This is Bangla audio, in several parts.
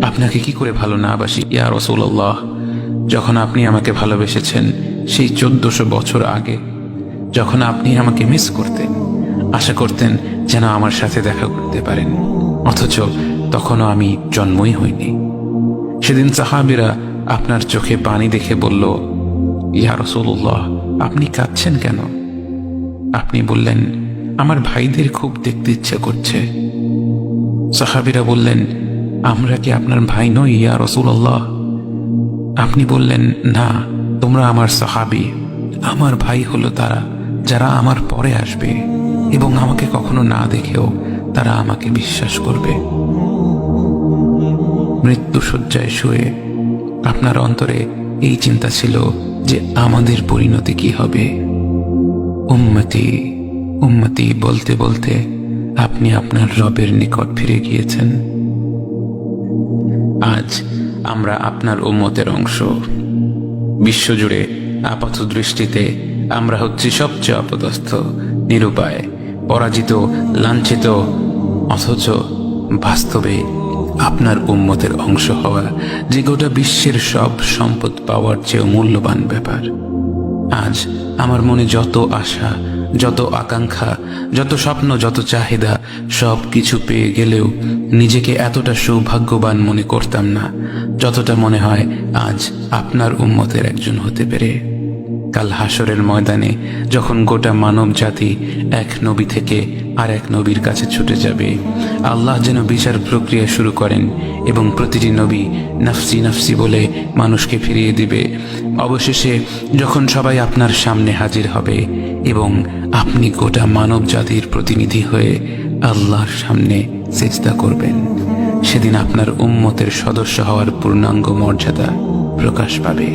আপনাকে কি করে ভালো না বাসি ইয়া রাসূলুল্লাহ। যখন আপনি আমাকে ভালোবেসেছেন সেই 1400 বছর আগে, যখন আপনি আমাকে মিস করতেন, আশা করতেন যেন আমার সাথে দেখা করতে পারেন, অথচ তখনও আমি জন্মই হইনি। সেদিন সাহাবীরা আপনার চোখে পানি দেখে বলল, ইয়া রাসূলুল্লাহ, আপনি কাঁদছেন কেন? আপনি বললেন, আমার ভাইদের খুব দেখতে ইচ্ছে করছে। সাহাবীরা বললেন, আমরা কি আপনার ভাই নই ইয়া রাসূলুল্লাহ? আপনি বললেন, না, তোমরা আমার সাহাবী। আমার ভাই হলো তারা যারা আমার পরে আসবে এবং আমাকে কখনো না দেখেও তারা আমাকে বিশ্বাস করবে। মৃত্যু শয্যায় শুয়ে আপনার অন্তরে এই চিন্তা ছিল যে আমাদের পরিণতি কি হবে। উম্মতি উম্মতি বলতে বলতে আপনি আপনার রবের নিকট ফিরে গিয়েছেন। আজ আমরা আপনার উম্মতের অংশ। বিশ্বজুড়ে আপাত দৃষ্টিতে আমরা হচ্ছি সবচেয়ে অপদস্থ, নিরুপায়, পরাজিত, লাঞ্ছিত, অথচ বাস্তবে আপনার উম্মতের অংশ হওয়া যে গোটা বিশ্বের সব সম্পদ পাওয়ার চেয়ে মূল্যবান ব্যাপার। আজ আমার মনে যত আশা, যত আকাঙ্ক্ষা, যত স্বপ্ন, যত চাহিদা, সব কিছু পেয়ে গেলেও নিজেকে এতটা সৌভাগ্যবান মনে করতাম না যতটা মনে হয় আজ আপনার উম্মতের একজন হতে পেরে। কাল হাসরের ময়দানে যখন গোটা মানব জাতি এক নবী থেকে আর এক নবীর কাছে ছুটে যাবে, আল্লাহ যেন বিচার প্রক্রিয়া শুরু করেন এবং প্রতিটি নবী নাফসি নাফসি বলে মানুষকে ফিরিয়ে দিবে। অবশেষে যখন সবাই আপনার সামনে হাজির হবে এবং আপনি গোটা মানব জাতির প্রতিনিধি হয়ে আল্লাহর সামনে সিজদা করবেন, সেদিন আপনার উম্মতের সদস্য হওয়ার পূর্ণাঙ্গ মর্যাদা প্রকাশ পাবে।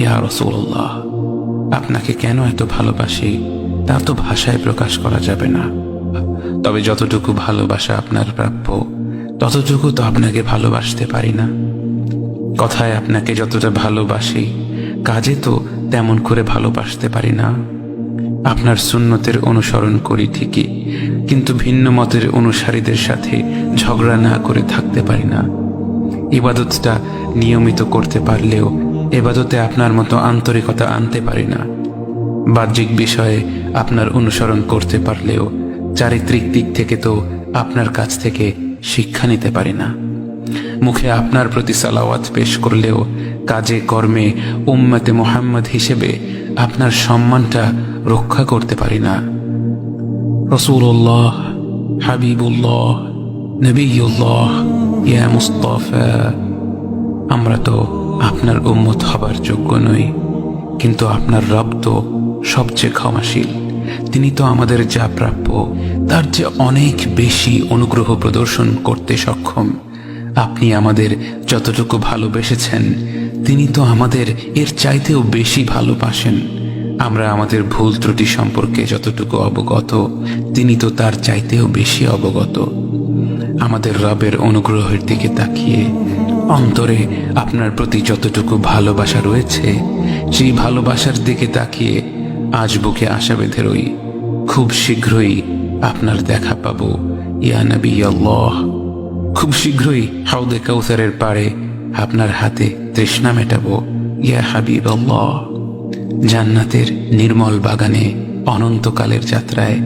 ইয়া রাসূলুল্লাহ, আপনাকে কেন এত ভালোবাসি তা তো ভাষায় প্রকাশ করা যাবে না। তবে যতটুকু ভালোবাসা আপনার প্রাপ্য ততটুকু তো আপনাকে ভালোবাসতে পারি না। কথায় আপনাকে যতটা ভালোবাসি, কাজে তো তেমন করে ভালোবাসতে পারি না। আপনার সুন্নতের অনুসরণ করি ঠিকই, কিন্তু ভিন্ন মতের অনুসারীদের সাথে ঝগড়া না করে থাকতে পারি না। ইবাদতটা নিয়মিত করতে পারলেও এবাদতে আপনার মতো আন্তরিকতা আনতে পারি না। বাহ্যিক বিষয়ে আপনার অনুসরণ করতে পারলেও চারিত্রিক দিক থেকে তো আপনার কাছ থেকে শিক্ষা নিতে পারি না। মুখে আপনার প্রতি সালাওয়াত পেশ করলেও কাজে কর্মে উম্মতে মুহাম্মদ হিসেবে আপনার সম্মানটা রক্ষা করতে পারি না। রাসূলুল্লাহ, হাবিবুল্লাহ, নবিয়ুল্লাহ, ইয়া মুস্তাফা, আমরা তো আপনার উম্মত হবার যোগ্য নই, কিন্তু আপনার রব তো সবচেয়ে ক্ষমাশীল। তিনি তো আমাদের যা প্রাপ্য তার চেয়ে অনেক বেশি অনুগ্রহ প্রদর্শন করতে সক্ষম। আপনি আমাদের যতটুকু ভালোবেসেছেন তিনি তো আমাদের এর চাইতেও বেশি ভালোবাসেন। আমরা আমাদের ভুল ত্রুটি সম্পর্কে যতটুকু অবগত তিনি তো তার চাইতেও বেশি অবগত। আমাদের রবের অনুগ্রহের দিকে তাকিয়ে অন্তরে আপনার প্রতি যতটুকু ভালোবাসা রয়েছে সেই ভালোবাসার দিকে তাকিয়ে আজ বুকে আশা বেঁধে রই, খুব শীঘ্রই আপনার দেখা পাবো ইয়া নবী আল্লাহ। খুব শীঘ্রই হাউদে কাউসারের পাড়ে আপনার হাতে তৃষ্ণা মেটাবো ইয়া হাবিব আল্লাহ। জান্নাতের নির্মল বাগানে অনন্তকালের যাত্রায়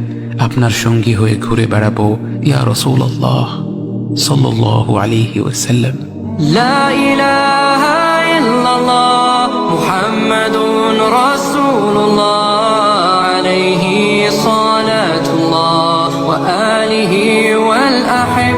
আপনার সঙ্গী হয়ে ঘুরে বেড়াবো ইয়া রাসূলুল্লাহ সাল্লাল্লাহু আলাইহি ওয়াসাল্লাম। লা ইলাহা ইল্লাল্লাহ মুহাম্মাদুর রাসূলুল্লাহ আলাইহি সালাতুল্লাহ ওয়া আলিহি ওয়াল আহব